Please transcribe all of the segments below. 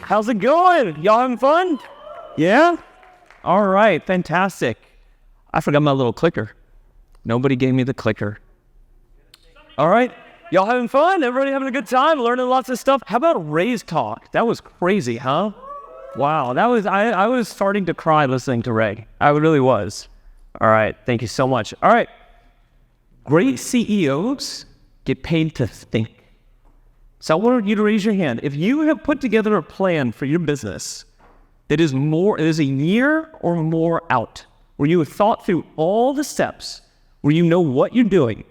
How's it going? Y'all having fun? Yeah? All right, fantastic. I forgot my little clicker. Nobody gave me the clicker. All right, y'all having fun? Everybody having a good time, learning lots of stuff? How about Ray's talk? That was crazy, huh? Wow, I was starting to cry listening to Ray. I really was. All right, thank you so much. All right, great CEOs get paid to think. So I want you to raise your hand. If you have put together a plan for your business that is a year or more out, where you have thought through all the steps, where you know what you're doing,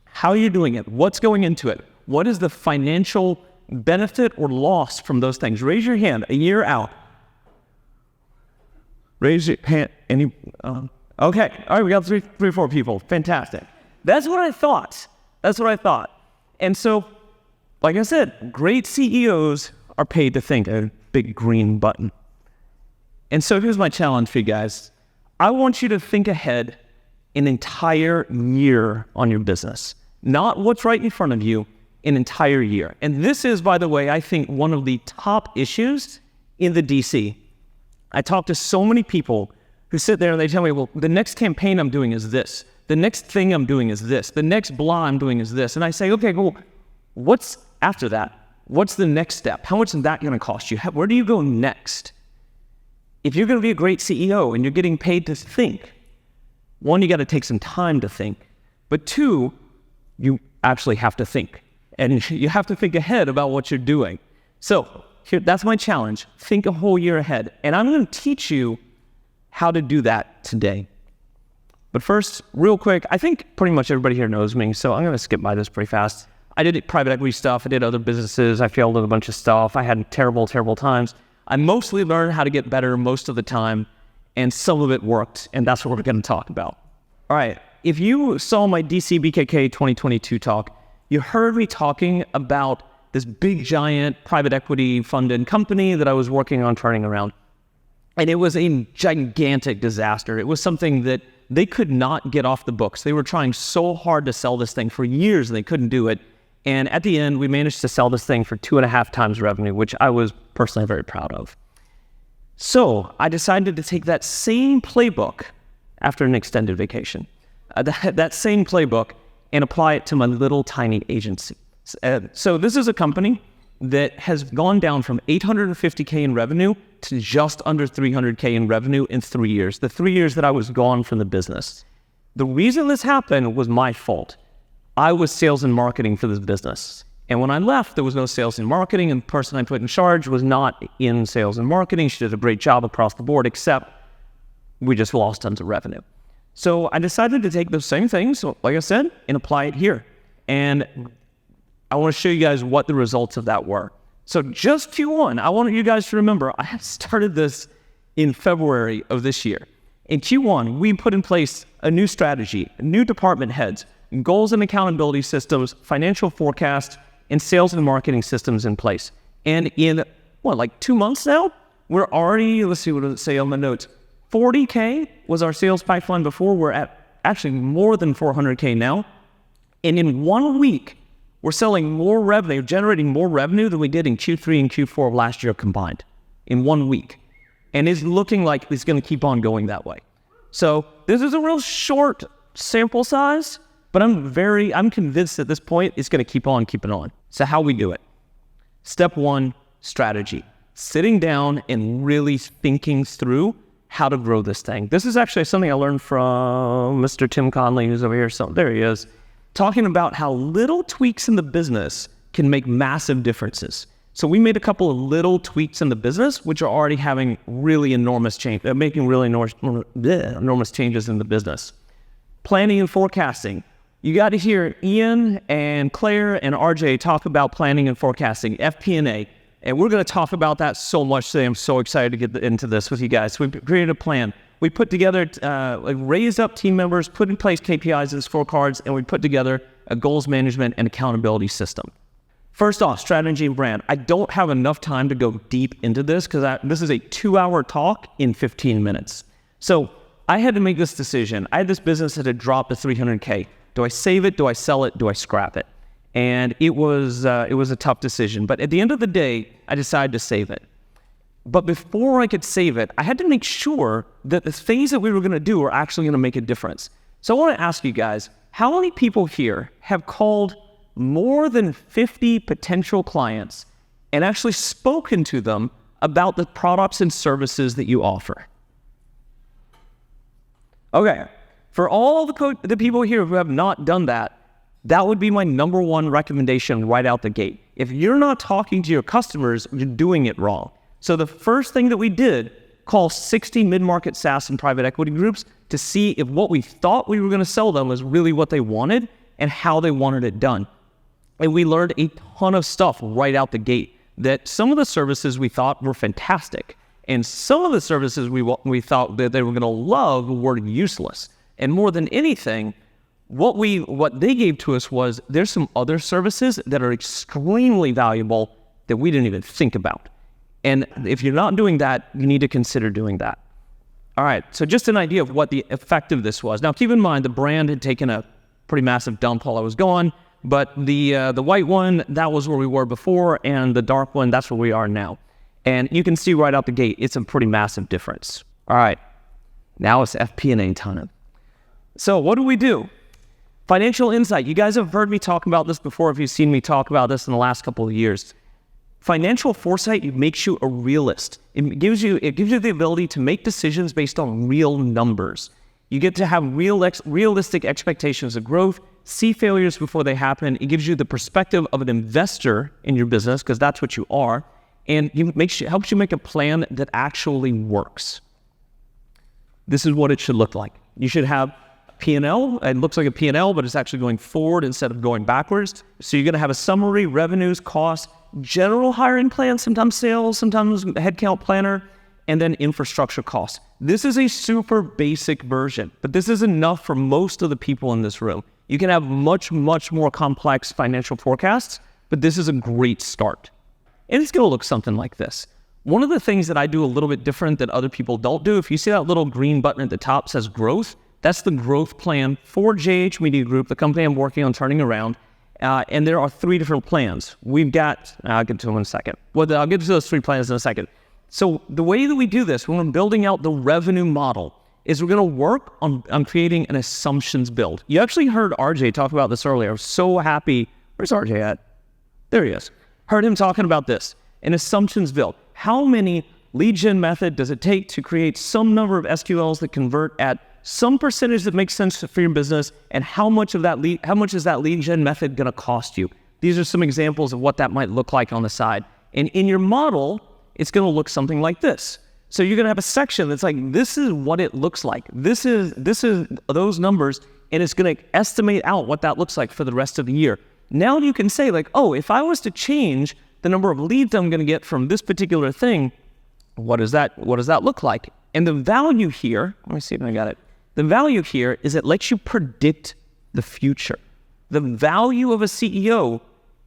how you're doing it, what's going into it, what is the financial benefit or loss from those things. Raise your hand a year out. Raise your hand. Okay. All right, we got three or four people. Fantastic. That's what I thought. And so, like I said, great CEOs are paid to think, a big green button. And so here's my challenge for you guys. I want you to think ahead an entire year on your business, not what's right in front of you, an entire year. And this is, by the way, I think one of the top issues in the DC. I talk to so many people who sit there and they tell me, well, the next campaign I'm doing is this. The next thing I'm doing is this. The next blah I'm doing is this. And I say, okay, well, what's after that? What's the next step? How much is that going to cost you? Where do you go next? If you're going to be a great CEO and you're getting paid to think, one, you got to take some time to think. But two, you actually have to think. And you have to think ahead about what you're doing. So that's my challenge. Think a whole year ahead. And I'm going to teach you how to do that today. But first, real quick, I think pretty much everybody here knows me, so I'm going to skip by this pretty fast. I did private equity stuff. I did other businesses. I failed at a bunch of stuff. I had terrible times. I mostly learned how to get better most of the time, and some of it worked, and that's what we're going to talk about. All right, if you saw my DCBKK 2022 talk, you heard me talking about this big, giant private equity funded company that I was working on turning around. And it was a gigantic disaster. It was something that they could not get off the books. They were trying so hard to sell this thing for years, and they couldn't do it. And at the end, we managed to sell this thing for 2.5 times revenue, which I was personally very proud of. So I decided to take that same playbook after an extended vacation, that same playbook, and apply it to my little tiny agency. So this is a company that has gone down from $850K in revenue to just under $300K in revenue in 3 years, the 3 years that I was gone from the business. The reason this happened was my fault. I was sales and marketing for this business. And when I left, there was no sales and marketing, and the person I put in charge was not in sales and marketing. She did a great job across the board, except we just lost tons of revenue. So I decided to take those same things, like I said, and apply it here. And I want to show you guys what the results of that were. So just Q1, I want you guys to remember, I had started this in February of this year. In Q1, we put in place a new strategy, new department heads, goals and accountability systems, financial forecast, and sales and marketing systems in place. And in, 2 months now, we're already, let's see what does it say on the notes, 40K was our sales pipeline before. We're at actually more than 400K now. And in 1 week, we're selling more revenue, generating more revenue than we did in Q3 and Q4 of last year combined in 1 week. And it's looking like it's going to keep on going that way. So this is a real short sample size, but I'm convinced at this point it's going to keep on keeping on. So how we do it? Step one, strategy. Sitting down and really thinking through how to grow this thing. This is actually something I learned from Mr. Tim Conley, who's over here. So there he is, talking about how little tweaks in the business can make massive differences. So we made a couple of little tweaks in the business, which are already having really enormous change, making really enormous changes in the business. Planning and forecasting. You got to hear Ian and Claire and RJ talk about planning and forecasting, FP&A. And we're going to talk about that so much today. I'm so excited to get into this with you guys. So we created a plan. We put together, raised up team members, put in place KPIs and scorecards, and we put together a goals management and accountability system. First off, strategy and brand. I don't have enough time to go deep into this because this is a 2-hour talk in 15 minutes. So I had to make this decision. I had this business that had dropped to 300K. Do I save it? Do I sell it? Do I scrap it? And it was a tough decision. But at the end of the day, I decided to save it. But before I could save it, I had to make sure that the things that we were going to do are actually going to make a difference. So I want to ask you guys, how many people here have called more than 50 potential clients and actually spoken to them about the products and services that you offer? Okay, for all the people here who have not done that, that would be my number one recommendation right out the gate. If you're not talking to your customers, you're doing it wrong. So the first thing that we did, call 60 mid-market SaaS and private equity groups to see if what we thought we were going to sell them was really what they wanted and how they wanted it done. And we learned a ton of stuff right out the gate, that some of the services we thought were fantastic, and some of the services we thought that they were going to love were useless. And more than anything, what they gave to us was, there's some other services that are extremely valuable that we didn't even think about. And if you're not doing that, you need to consider doing that. All right, so just an idea of what the effect of this was. Now, keep in mind, the brand had taken a pretty massive dump while I was gone, but the white one, that was where we were before, and the dark one, that's where we are now. And you can see right out the gate, it's a pretty massive difference. All right, now it's FP&A time. So what do? Financial insight. You guys have heard me talk about this before if you've seen me talk about this in the last couple of years. Financial foresight makes you a realist. It gives you the ability to make decisions based on real numbers. You get to have realistic expectations of growth, see failures before they happen. It gives you the perspective of an investor in your business, because that's what you are, and helps you make a plan that actually works. This is what it should look like. You should have P&L. It looks like a P&L, but it's actually going forward instead of going backwards. So you're going to have a summary, revenues, costs, general hiring plan, sometimes sales, sometimes headcount planner, and then infrastructure costs. This is a super basic version, but this is enough for most of the people in this room. You can have much, much more complex financial forecasts, but this is a great start. And it's going to look something like this. One of the things that I do a little bit different that other people don't do, if you see that little green button at the top says growth, that's the growth plan for JH Media Group, the company I'm working on turning around. And there are 3 different plans. We've got, I'll get to them in a second. Well, I'll get to those 3 plans in a second. So the way that we do this, when we're building out the revenue model, is we're going to work on creating an assumptions build. You actually heard RJ talk about this earlier. I was so happy. Where's RJ at? There he is. Heard him talking about this, an assumptions build. How many lead gen method does it take to create some number of SQLs that convert at some percentage that makes sense for your business, and how much is that lead gen method going to cost you? These are some examples of what that might look like on the side. And in your model, it's going to look something like this. So you're going to have a section that's like, this is what it looks like. This is those numbers, and it's going to estimate out what that looks like for the rest of the year. Now you can say like, oh, if I was to change the number of leads I'm going to get from this particular thing, what does that look like? And the value here, let me see if I got it. The value here is it lets you predict the future. The value of a CEO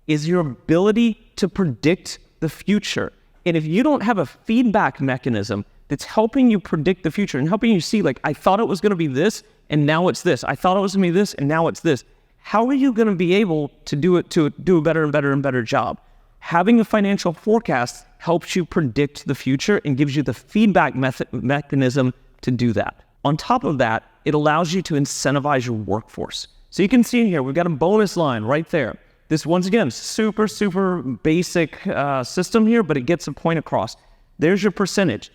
is your ability to predict the future. And if you don't have a feedback mechanism that's helping you predict the future and helping you see, like, I thought it was going to be this, and now it's this. I thought it was going to be this, and now it's this. How are you going to be able to do a better and better and better job? Having a financial forecast helps you predict the future and gives you the feedback mechanism to do that. On top of that, it allows you to incentivize your workforce. So you can see here, we've got a bonus line right there. This, once again, super, super basic system here, but it gets a point across. There's your percentage.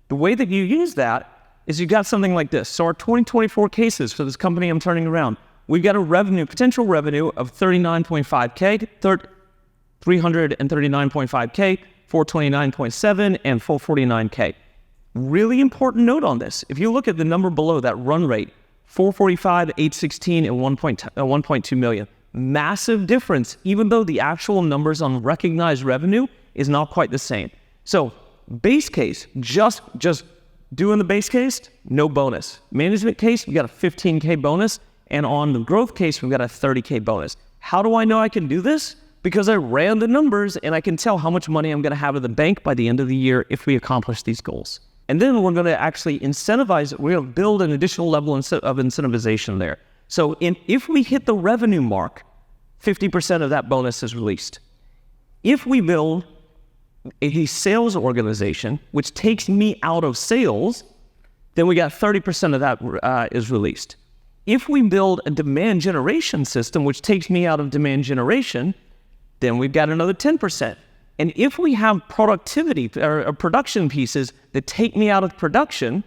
The way that you use that is you got something like this. So our 2024 cases for this company I'm turning around, we've got a potential revenue of 39.5K, 339.5K, 429.7, and 449K. Really important note on this. If you look at the number below, that run rate, 445, 816, and 1.2 million. Massive difference, even though the actual numbers on recognized revenue is not quite the same. So base case, just doing the base case, no bonus. Management case, we got a 15K bonus. And on the growth case, we've got a 30K bonus. How do I know I can do this? Because I ran the numbers and I can tell how much money I'm going to have in the bank by the end of the year if we accomplish these goals. And then we're going to actually incentivize, we're going to build an additional level of incentivization there. So if we hit the revenue mark, 50% of that bonus is released. If we build a sales organization, which takes me out of sales, then we got 30% of that is released. If we build a demand generation system, which takes me out of demand generation, then we've got another 10%. And if we have productivity or production pieces that take me out of production,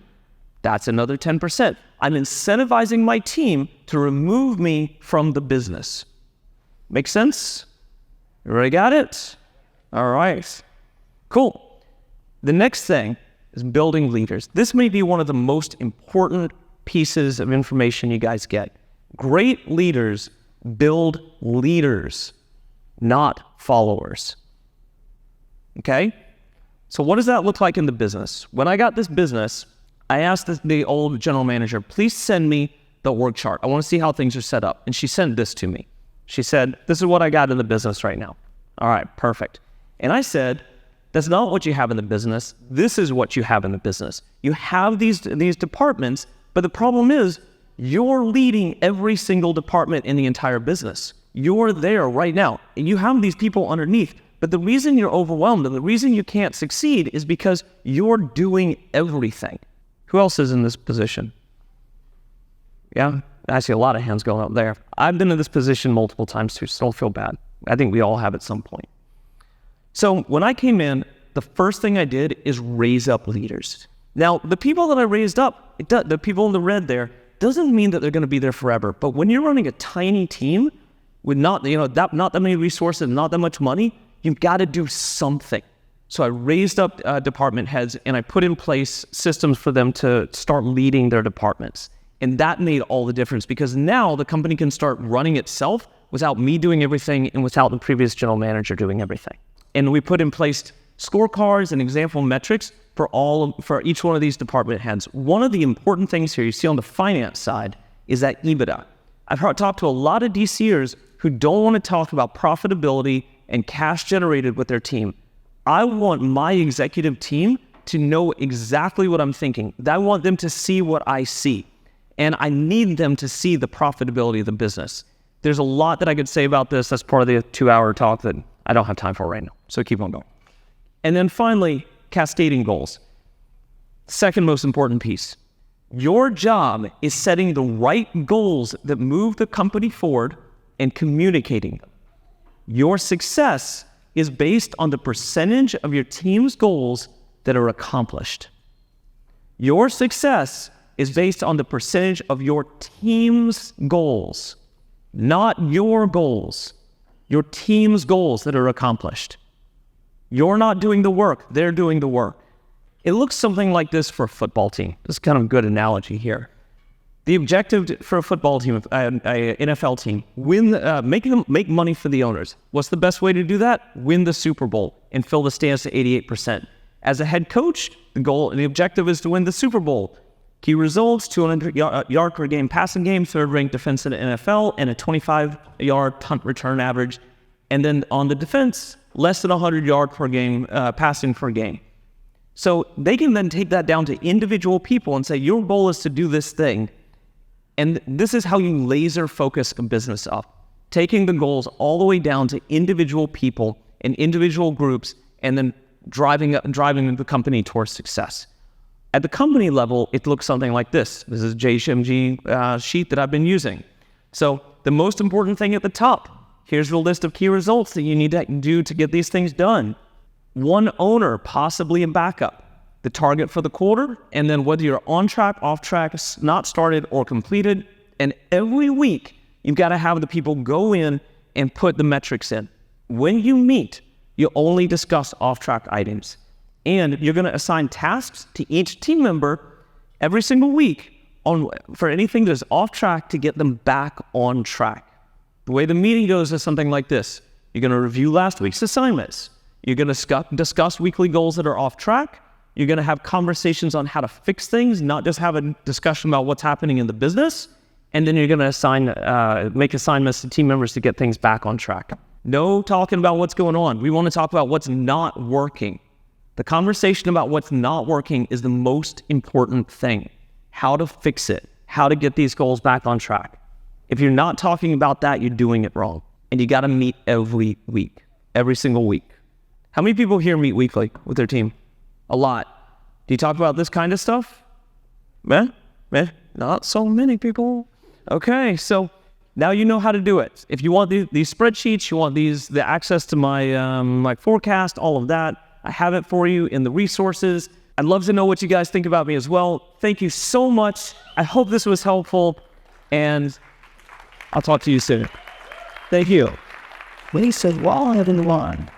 that's another 10%. I'm incentivizing my team to remove me from the business. Make sense? Everybody got it? All right. Cool. The next thing is building leaders. This may be one of the most important pieces of information you guys get. Great leaders build leaders, not followers. Okay? So what does that look like in the business? When I got this business, I asked the old general manager, please send me the org chart. I want to see how things are set up. And she sent this to me. She said, this is what I got in the business right now. All right, perfect. And I said, that's not what you have in the business. This is what you have in the business. You have these departments, but the problem is you're leading every single department in the entire business. You're there right now, and you have these people underneath. But the reason you're overwhelmed and the reason you can't succeed is because you're doing everything. Who else is in this position? Yeah, I see a lot of hands going up there. I've been in this position multiple times too, so don't feel bad. I think we all have at some point. So when I came in, the first thing I did is raise up leaders. Now, the people that I raised up, the people in the red there, doesn't mean that they're going to be there forever. But when you're running a tiny team with not that many resources, not that much money, you've got to do something. So I raised up department heads and I put in place systems for them to start leading their departments. And that made all the difference because now the company can start running itself without me doing everything and without the previous general manager doing everything. And we put in place scorecards and example metrics for each one of these department heads. One of the important things here you see on the finance side is that EBITDA. I've talked to a lot of DCers who don't want to talk about profitability and cash generated with their team. I want my executive team to know exactly what I'm thinking. I want them to see what I see. And I need them to see the profitability of the business. There's a lot that I could say about this. That's part of the 2-hour talk that I don't have time for right now. So keep on going. And then finally, cascading goals. Second most important piece. Your job is setting the right goals that move the company forward and communicating them. Your success is based on the percentage of your team's goals that are accomplished. Your success is based on the percentage of your team's goals, not your goals, your team's goals that are accomplished. You're not doing the work, they're doing the work. It looks something like this for a football team. This is kind of a good analogy here. The objective for a football team, an NFL team, make money for the owners. What's the best way to do that? Win the Super Bowl and fill the stands to 88%. As a head coach, the objective is to win the Super Bowl. Key results, 200 yard per game passing game, third-ranked defense in the NFL, and a 25-yard punt return average. And then on the defense, less than 100 yard per game passing per game. So they can then take that down to individual people and say, your goal is to do this thing. And this is how you laser focus a business up, taking the goals all the way down to individual people and individual groups, and then driving the company towards success. At the company level, it looks something like this. This is a JCMG sheet that I've been using. So the most important thing at the top, here's the list of key results that you need to do to get these things done. One owner, possibly a backup. The target for the quarter, and then whether you're on track, off track, not started, or completed. And every week, you've got to have the people go in and put the metrics in. When you meet, you only discuss off-track items. And you're going to assign tasks to each team member every single week for anything that's off track to get them back on track. The way the meeting goes is something like this. You're going to review last week's assignments. You're going to discuss weekly goals that are off track. You're going to have conversations on how to fix things, not just have a discussion about what's happening in the business. And then you're going to make assignments to team members to get things back on track. No talking about what's going on. We want to talk about what's not working. The conversation about what's not working is the most important thing. How to fix it, how to get these goals back on track. If you're not talking about that, you're doing it wrong. And you got to meet every week, every single week. How many people here meet weekly with their team? A lot. Do you talk about this kind of stuff? Man, not so many people. Okay, so now you know how to do it. If you want these spreadsheets, you want the access to my forecast, all of that, I have it for you in the resources. I'd love to know what you guys think about me as well. Thank you so much. I hope this was helpful, and I'll talk to you soon. Thank you. Lisa, while I have in the line,